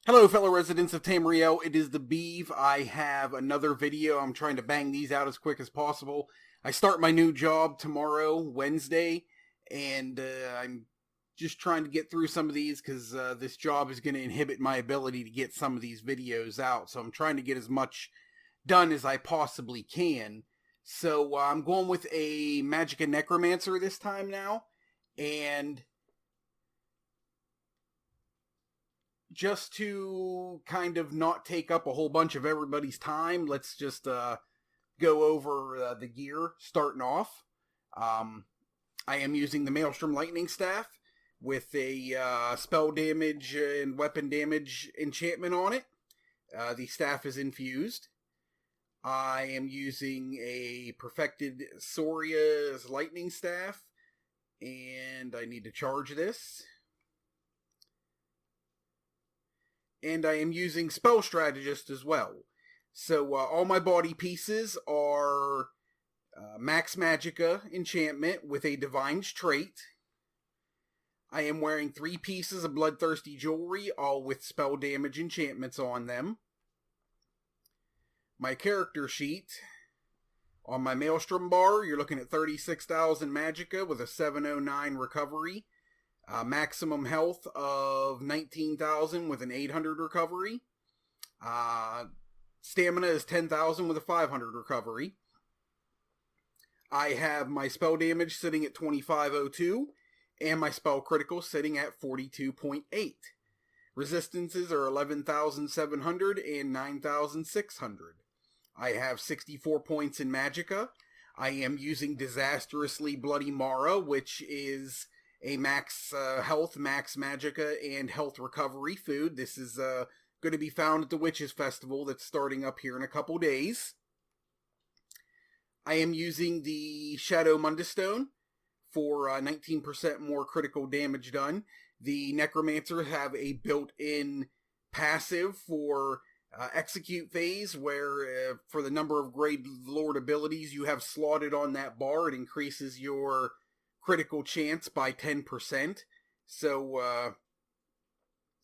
Hello, fellow residents of Tamriel. It is the Beeve. I have another video. I'm trying to bang these out as quick as possible. I start my new job tomorrow, Wednesday, and I'm just trying to get through some of these because this job is going to inhibit my ability to get some of these videos out. So I'm trying to get as much done as I possibly can. So I'm going with a Magicka Necromancer this time now, and just to kind of not take up a whole bunch of everybody's time, let's just go over the gear starting off. I am using the Maelstrom Lightning Staff with a spell damage and weapon damage enchantment on it. The staff is infused. I am using a Perfected Soria's Lightning Staff, and I need to charge this. And I am using Spell Strategist as well. So all my body pieces are Max Magicka enchantment with a Divine's trait. I am wearing 3 pieces of Bloodthirsty jewelry, all with spell damage enchantments on them. My character sheet, on my Maelstrom bar, you're looking at 36,000 Magicka with a 709 recovery. Maximum health of 19,000 with an 800 recovery. Stamina is 10,000 with a 500 recovery. I have my spell damage sitting at 2502 and my spell critical sitting at 42.8. Resistances are 11,700 and 9,600. I have 64 points in Magicka. I am using Disastrously Bloody Mara, which is a max health, max Magicka, and health recovery food. This is going to be found at the Witches Festival that's starting up here in a couple days. I am using the Shadow Mundustone for 19% more critical damage done. The Necromancer have a built-in passive for Execute phase, where for the number of Great Lord abilities you have slotted on that bar, it increases your critical chance by 10%. So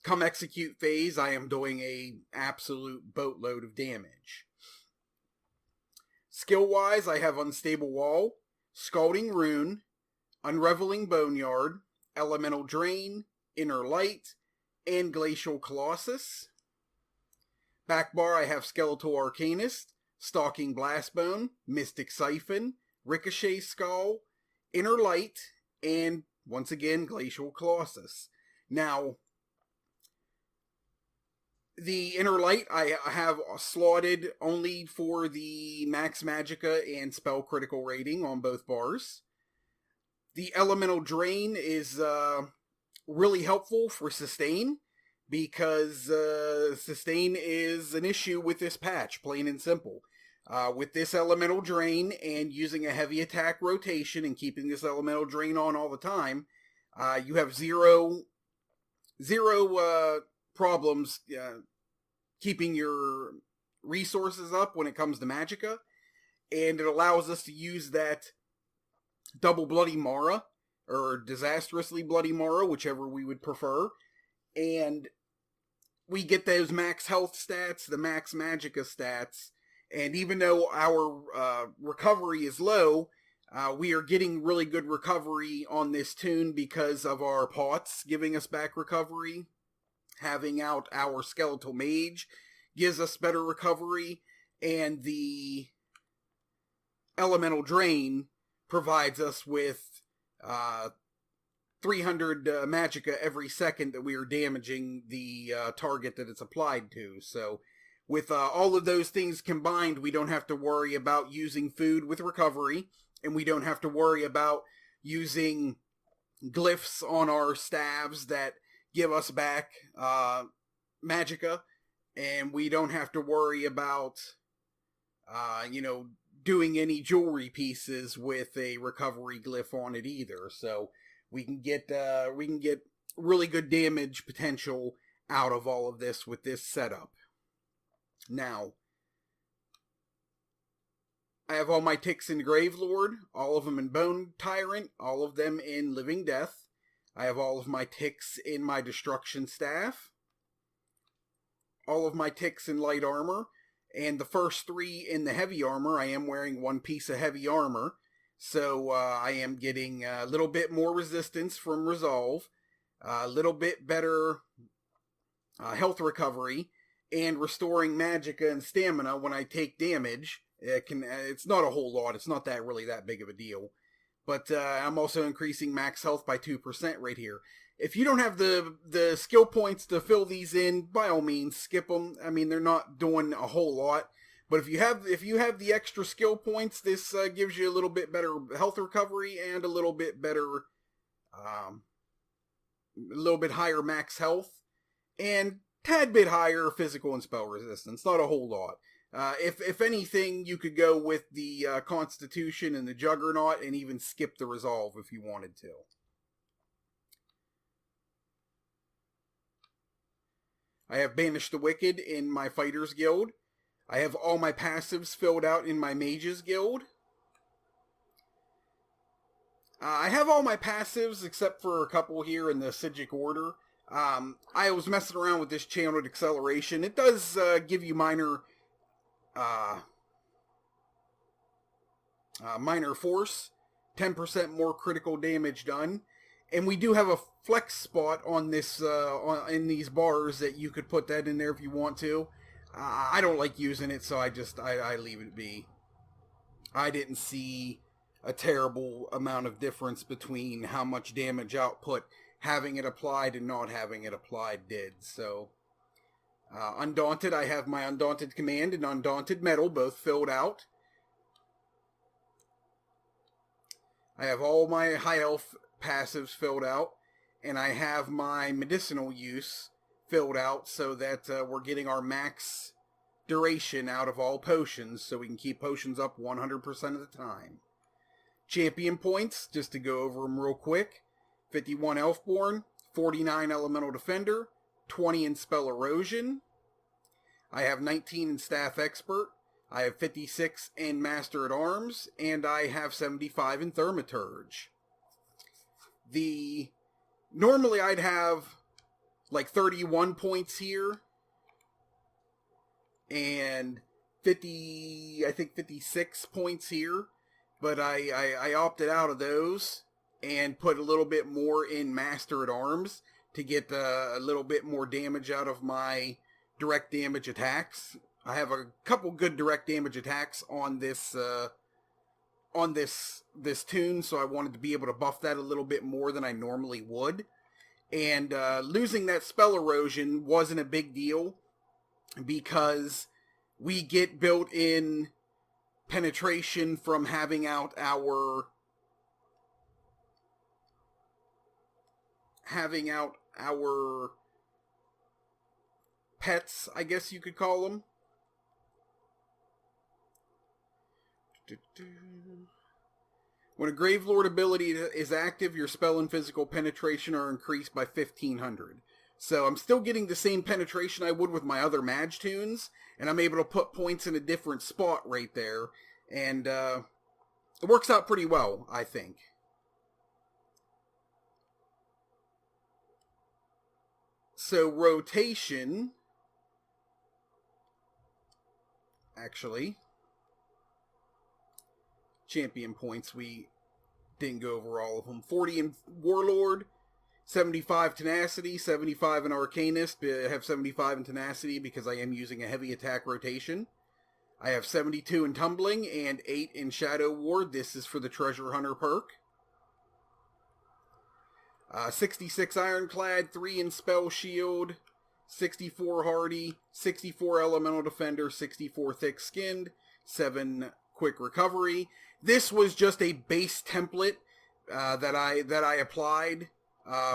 come Execute phase, I am doing a absolute boatload of damage. Skill wise, I have Unstable Wall, Scalding Rune, Unraveling Boneyard, Elemental Drain, Inner Light, and Glacial Colossus. Back bar, I have Skeletal Arcanist, Stalking Blastbone, Mystic Siphon, Ricochet Skull, Inner Light, and once again, Glacial Colossus. Now, the Inner Light I have slotted only for the Max Magicka and Spell Critical rating on both bars. The Elemental Drain is really helpful for Sustain, because Sustain is an issue with this patch, plain and simple. With this Elemental Drain and using a heavy attack rotation and keeping this Elemental Drain on all the time, you have zero problems keeping your resources up when it comes to Magicka, and it allows us to use that double Bloody Mara, or Disastrously Bloody Mara, whichever we would prefer, and we get those max health stats, the max Magicka stats, and even though our recovery is low, we are getting really good recovery on this tune because of our pots giving us back recovery. Having out our Skeletal Mage gives us better recovery, and the Elemental Drain provides us with 300 Magicka every second that we are damaging the target that it's applied to. So with all of those things combined, we don't have to worry about using food with recovery, and we don't have to worry about using glyphs on our staves that give us back Magicka, and we don't have to worry about doing any jewelry pieces with a recovery glyph on it either. So we can get really good damage potential out of all of this with this setup. Now, I have all my ticks in Gravelord, all of them in Bone Tyrant, all of them in Living Death. I have all of my ticks in my Destruction Staff. all of my ticks in light armor, and the first 3 in the heavy armor. I am wearing 1 piece of heavy armor, so I am getting a little bit more resistance from resolve, a little bit better health recovery, and restoring magicka and stamina when I take damage. It's not a whole lot. It's not really that big of a deal. But I'm also increasing max health by 2% right here. If you don't have the skill points to fill these in, by all means, skip them. I mean, they're not doing a whole lot. But if you have the extra skill points, this gives you a little bit better health recovery and a little bit better, a little bit higher max health, and tad bit higher physical and spell resistance. Not a whole lot. If anything, you could go with the Constitution and the Juggernaut and even skip the Resolve if you wanted to. I have Banish the Wicked in my Fighters Guild. I have all my passives filled out in my Mages Guild. I have all my passives except for a couple here in the Sigic Order. I was messing around with this Channeled Acceleration. It does give you minor force, 10% more critical damage done, and we do have a flex spot on this in these bars that you could put that in there if you want to. I don't like using it, so I leave it be. I didn't see a terrible amount of difference between how much damage output having it applied and not having it applied did. So Undaunted, I have my Undaunted Command and Undaunted Metal both filled out. I have all my high health passives filled out, and I have my medicinal use filled out so that we're getting our max duration out of all potions, so we can keep potions up 100% of the time. Champion points, just to go over them real quick: 51 Elfborn, 49 Elemental Defender, 20 in Spell Erosion. I have 19 in Staff Expert. I have 56 in Master at Arms, and I have 75 in Thaumaturge. Normally I'd have like 31 points here, and 56 points here, but I opted out of those and put a little bit more in Master at Arms to get a little bit more damage out of my direct damage attacks. I have a couple good direct damage attacks on this tune, so I wanted to be able to buff that a little bit more than I normally would. And losing that Spell Erosion wasn't a big deal because we get built-in penetration from having out our pets, I guess you could call them. When a Gravelord ability is active, your spell and physical penetration are increased by 1500. So I'm still getting the same penetration I would with my other Mage tunes, and I'm able to put points in a different spot right there, and it works out pretty well, I think. So rotation, actually, champion points, we didn't go over all of them. 40 in Warlord, 75 Tenacity, 75 in Arcanist. I have 75 in Tenacity because I am using a heavy attack rotation. I have 72 in Tumbling and 8 in Shadow Ward. This is for the Treasure Hunter perk. 66 Ironclad, 3 in Spell Shield, 64 Hardy, 64 Elemental Defender, 64 Thick Skinned, 7 Quick Recovery. This was just a base template that I applied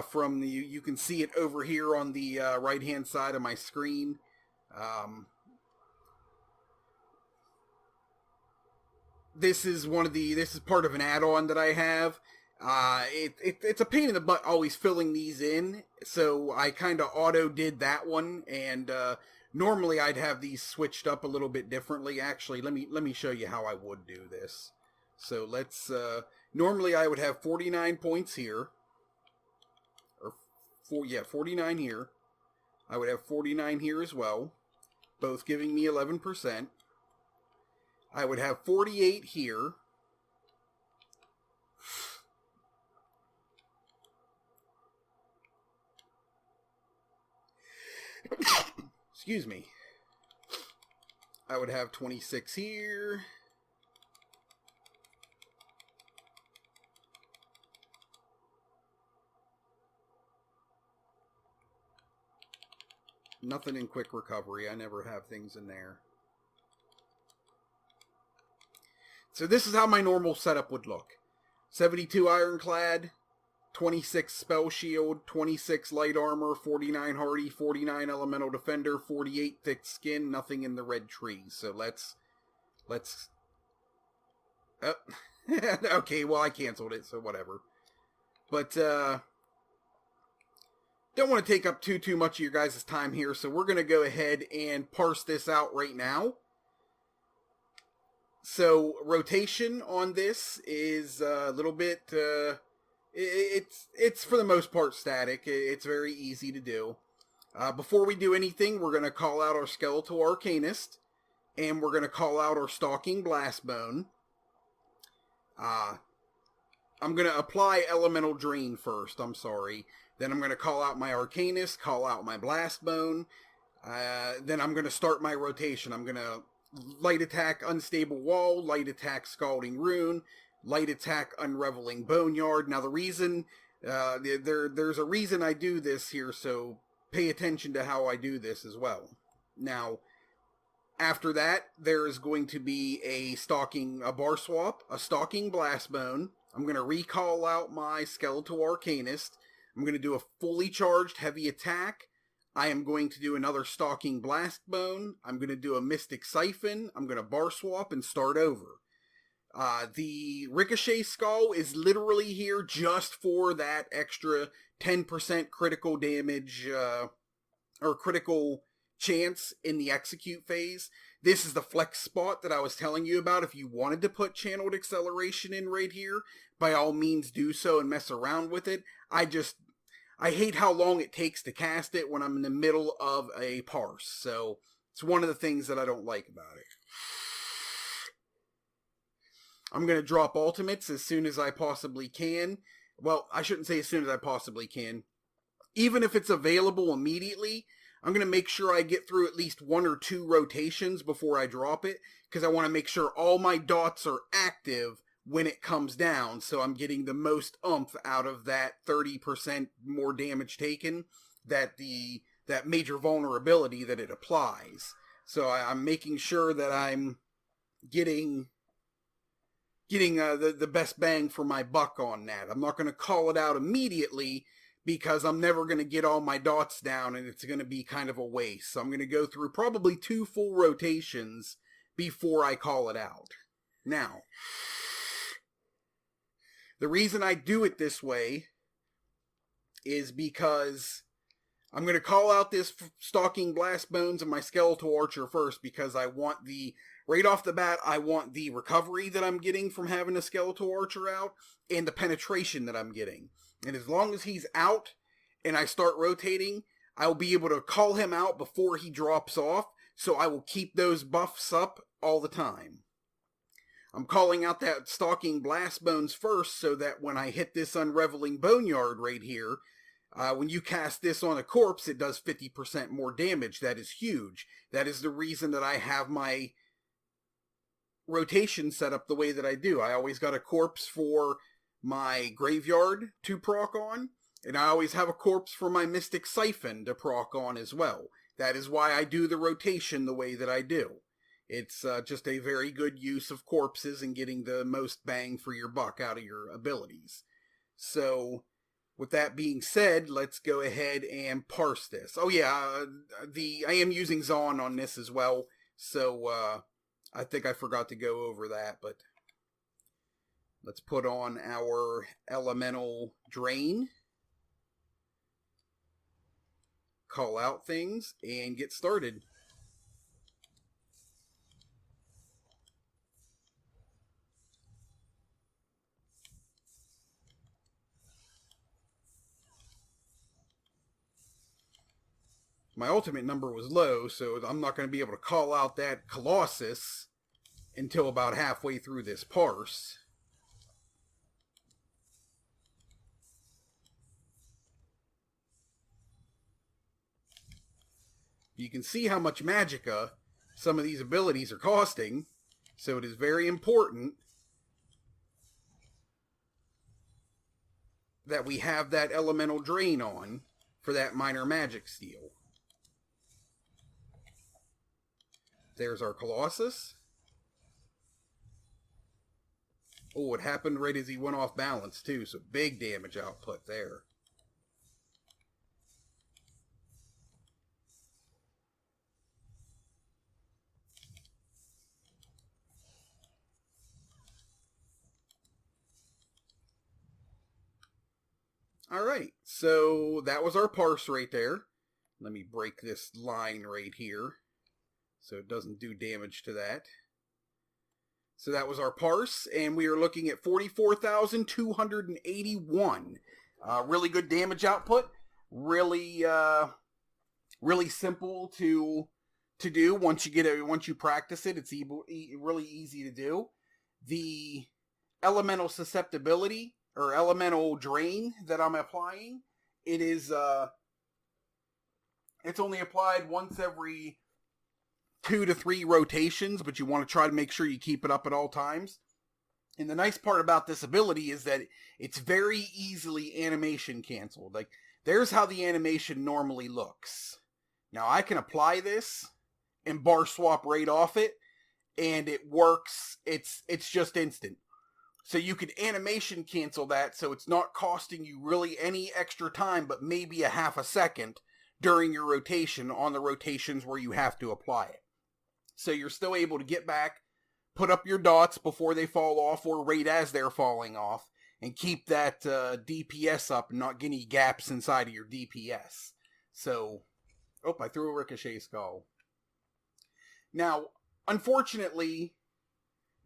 from the. You can see it over here on the right hand side of my screen. This is part of an add-on that I have. It's a pain in the butt always filling these in, so I kind of auto did that one, and normally I'd have these switched up a little bit differently. Actually, let me show you how I would do this. So let's normally I would have 49 points here, or 49 here. I would have 49 here as well. both giving me 11%. I would have 48 here. Excuse me. I would have 26 here. Nothing in quick recovery. I never have things in there. So this is how my normal setup would look. 72 Ironclad, 26 Spell Shield, 26 Light Armor, 49 Hardy, 49 Elemental Defender, 48 Thick Skin, nothing in the red trees. So let's... Oh. Okay, well I canceled it, so whatever. But, don't want to take up too much of your guys' time here, so we're going to go ahead and parse this out right now. So, rotation on this is a little bit, it's for the most part static. It's very easy to do. Before we do anything, we're going to call out our Skeletal Arcanist, and we're going to call out our Stalking Blastbone. I'm going to apply Elemental Drain first, I'm sorry. Then I'm going to call out my Arcanist, call out my Blastbone. Then I'm going to start my rotation. I'm going to light attack Unstable Wall, light attack Scalding Rune, light attack Unraveling Boneyard. Now the reason, there's a reason I do this here, so pay attention to how I do this as well. Now, after that, there is going to be a bar swap, a Stalking Blastbone. I'm going to recall out my Skeletal Arcanist. I'm going to do a fully charged heavy attack. I am going to do another Stalking Blastbone. I'm going to do a Mystic Siphon. I'm going to bar swap and start over. The Ricochet Skull is literally here just for that extra 10% critical damage, or critical chance in the execute phase. This is the flex spot that I was telling you about. If you wanted to put Channeled Acceleration in right here, by all means do so and mess around with it. I hate how long it takes to cast it when I'm in the middle of a parse. So it's one of the things that I don't like about it. I'm going to drop ultimates as soon as I possibly can. Well, I shouldn't say as soon as I possibly can. Even if it's available immediately, I'm going to make sure I get through at least 1 or 2 rotations before I drop it, because I want to make sure all my dots are active when it comes down, so I'm getting the most oomph out of that 30% more damage taken, that major vulnerability that it applies. So I'm making sure that I'm getting the best bang for my buck on that. I'm not going to call it out immediately, because I'm never going to get all my dots down, and it's going to be kind of a waste. So I'm going to go through probably 2 full rotations before I call it out. Now, the reason I do it this way is because I'm going to call out this Stalking Blastbones and my Skeletal Archer first, because I want right off the bat, I want the recovery that I'm getting from having a Skeletal Archer out, and the penetration that I'm getting. And as long as he's out and I start rotating, I'll be able to call him out before he drops off, so I will keep those buffs up all the time. I'm calling out that Stalking Blastbones first, so that when I hit this Unraveling Boneyard right here, when you cast this on a corpse, it does 50% more damage. That is huge. That is the reason that I have my rotation set up the way that I do. I always got a corpse for my Graveyard to proc on, and I always have a corpse for my Mystic Siphon to proc on as well. That is why I do the rotation the way that I do. It's just a very good use of corpses and getting the most bang for your buck out of your abilities. So, with that being said, let's go ahead and parse this. Oh yeah, I am using Zaun on this as well, so I think I forgot to go over that, but let's put on our Elemental Drain, call out things, and get started. My ultimate number was low, so I'm not going to be able to call out that Colossus until about halfway through this parse. You can see how much Magicka some of these abilities are costing, so it is very important that we have that elemental drain on for that minor magic steal. There's our Colossus. Oh, it happened right as he went off balance too, so big damage output there. Alright, so that was our parse right there. Let me break this line right here so it doesn't do damage to that. So that was our parse, and we are looking at 44,281. Really good damage output. Really simple to do once you practice it. It's really easy to do. The elemental susceptibility or elemental drain that I'm applying, it's only applied once every 2 to 3 rotations, but you want to try to make sure you keep it up at all times. And the nice part about this ability is that it's very easily animation canceled. Like, there's how the animation normally looks. Now, I can apply this and bar swap right off it, and it works. It's just instant. So you can animation cancel that, so it's not costing you really any extra time, but maybe a half a second during your rotation on the rotations where you have to apply it. So you're still able to get back, put up your dots before they fall off or right as they're falling off, and keep that DPS up and not get any gaps inside of your DPS. So, I threw a Ricochet Skull. Now, unfortunately,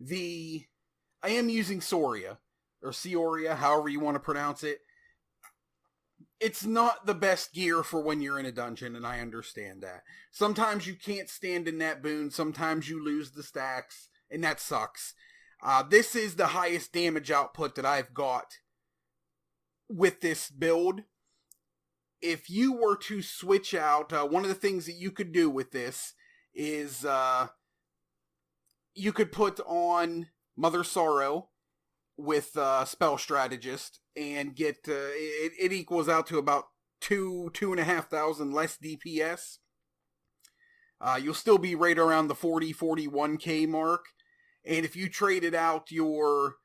I am using Soria, or Sioria, however you want to pronounce it. It's not the best gear for when you're in a dungeon, and I understand that. Sometimes you can't stand in that boon, sometimes you lose the stacks, and that sucks. This is the highest damage output that I've got with this build. If you were to switch out, one of the things that you could do with this is you could put on Mother Sorrow with Spell Strategist and get it equals out to about 2,500 less DPS. You'll still be right around the 40-41k mark, and if you traded out your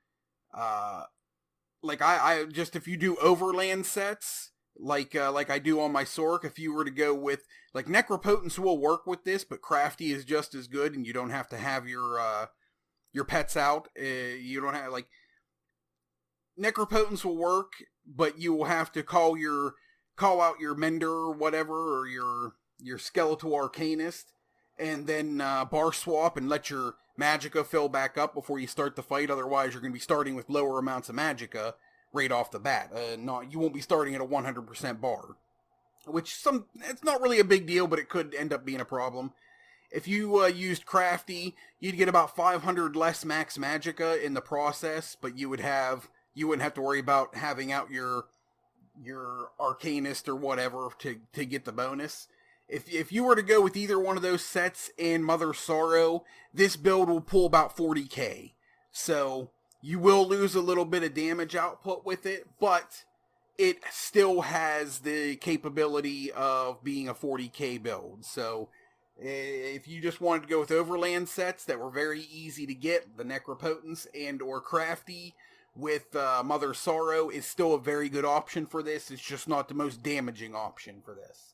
if you do overland sets like I do on my Sork, if you were to go with like Necropotence will work with this, but Crafty is just as good, and you don't have to have your pets out. You don't have Necropotence will work, but you will have to call out your Mender or whatever, or your Skeletal Arcanist, and then bar swap and let your Magicka fill back up before you start the fight. Otherwise, you're going to be starting with lower amounts of Magicka right off the bat. You won't be starting at a 100% bar, which it's not really a big deal, but it could end up being a problem. If you used Crafty, you'd get about 500 less max Magicka in the process, but you wouldn't have to worry about having out your Arcanist or whatever to get the bonus. If you were to go with either one of those sets and Mother Sorrow, this build will pull about 40k. So you will lose a little bit of damage output with it, but it still has the capability of being a 40k build. So if you just wanted to go with overland sets that were very easy to get, the Necropotence and or Crafty with Mother Sorrow is still a very good option for this. It's just not the most damaging option for this.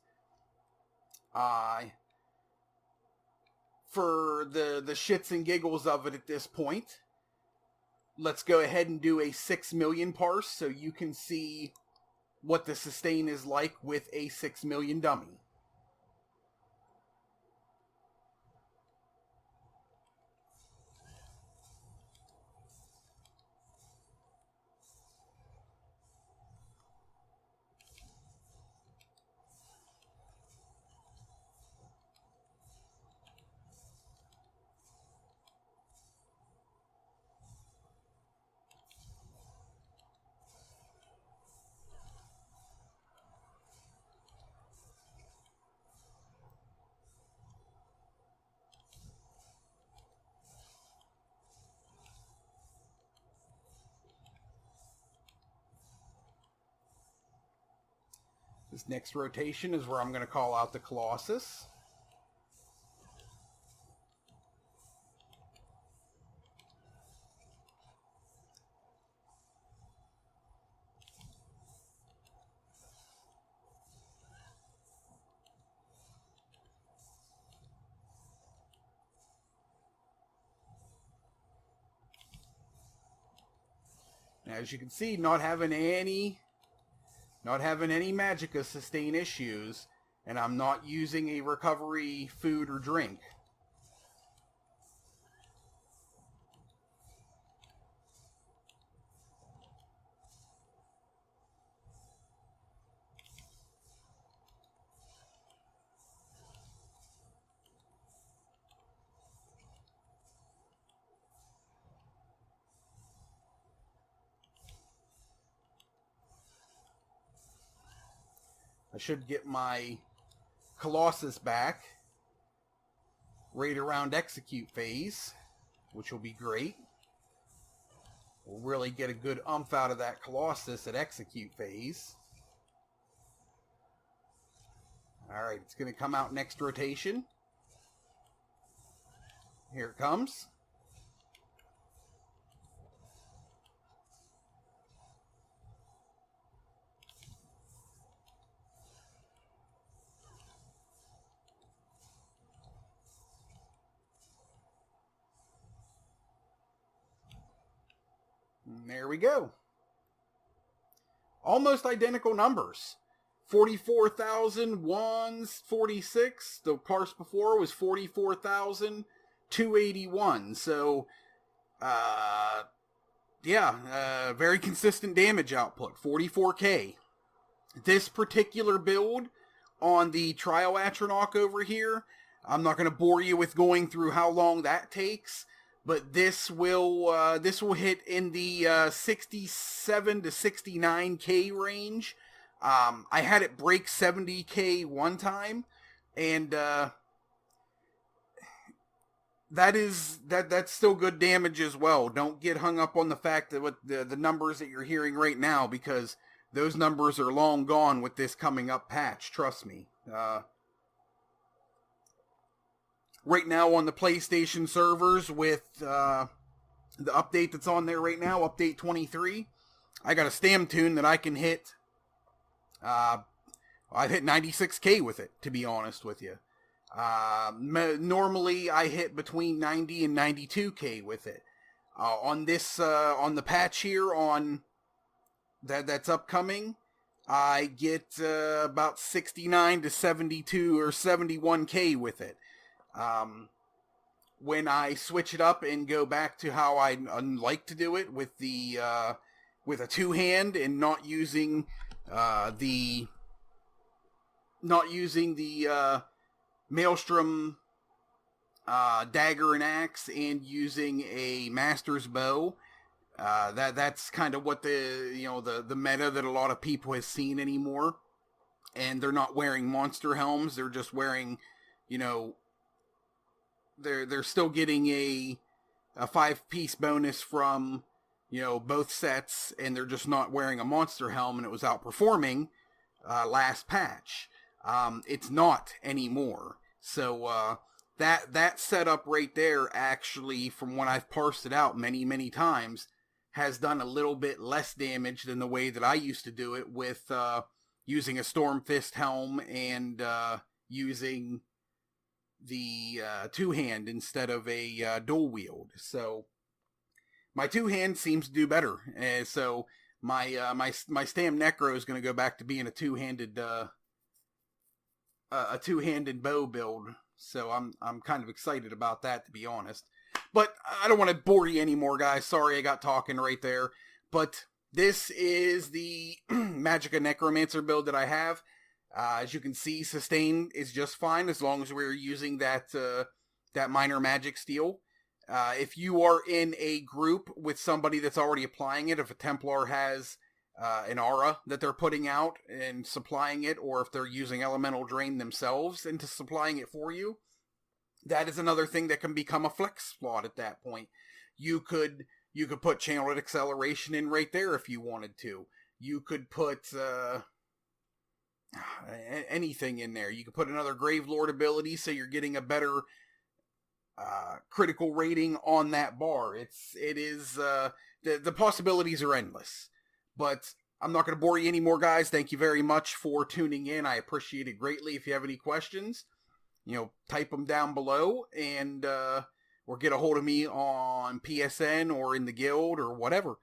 For the shits and giggles of it at this point, let's go ahead and do a 6 million parse so you can see what the sustain is like with a 6 million dummy. This next rotation is where I'm going to call out the Colossus. As you can see, not having any Magicka sustain issues, and I'm not using a recovery food or drink. I should get my Colossus back right around execute phase, which will be great. We'll really get a good umph out of that Colossus at execute phase. Alright, it's going to come out next rotation. Here it comes. And there we go. Almost identical numbers. 44,146. The parse before was 44,281. So, very consistent damage output. 44k. This particular build on the Trial Atronach over here, I'm not going to bore you with going through how long that takes, but this will hit in the 67 to 69k range. I had it break 70k one time, and that's still good damage as well. Don't get hung up on the fact that with the numbers that you're hearing right now, because those numbers are long gone with this coming up patch. Trust me. Right now on the PlayStation servers with the update that's on there right now, update 23, I got a stam tune that I can hit. I've hit 96k with it, to be honest with you. Normally I hit between 90 and 92k with it. On this, on the patch here, on that's upcoming, I get about 69 to 72 or 71k with it. When I switch it up and go back to how I like to do it with the with a two-hand and not using the Maelstrom dagger and axe, and using a master's bow, that's kind of what the meta that a lot of people have seen anymore. And they're not wearing monster helms; they're just wearing, they're still getting a 5-piece bonus from both sets, and they're just not wearing a monster helm, and it was outperforming last patch. It's not anymore. So that setup right there, actually, from when I've parsed it out many times, has done a little bit less damage than the way that I used to do it with using a Stormfist helm and using the two-hand instead of a dual wield. So my two-hand seems to do better. So my Stam Necro is going to go back to being a two-handed bow build. So I'm kind of excited about that, to be honest. But I don't want to bore you anymore, guys. Sorry I got talking right there. But this is the Magicka Necromancer build that I have. As you can see, sustain is just fine as long as we're using that minor magic steel. If you are in a group with somebody that's already applying it, if a Templar has an aura that they're putting out and supplying it, or if they're using elemental drain themselves into supplying it for you, that is another thing that can become a flex slot at that point. You could put channeled acceleration in right there if you wanted to. You could put anything in there. You could put another Gravelord ability, so you're getting a better critical rating on that bar. The possibilities are endless. But I'm not going to bore you anymore, guys. Thank you very much for tuning in. I appreciate it greatly. If you have any questions, type them down below, and or get a hold of me on PSN or in the guild or whatever.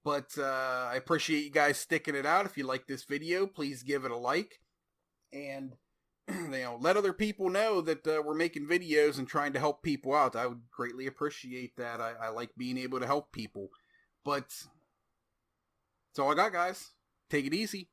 But I appreciate you guys sticking it out. If you like this video, please give it a like, and let other people know that we're making videos and trying to help people out. I would greatly appreciate that. I like being able to help people. But that's all I got, guys. Take it easy.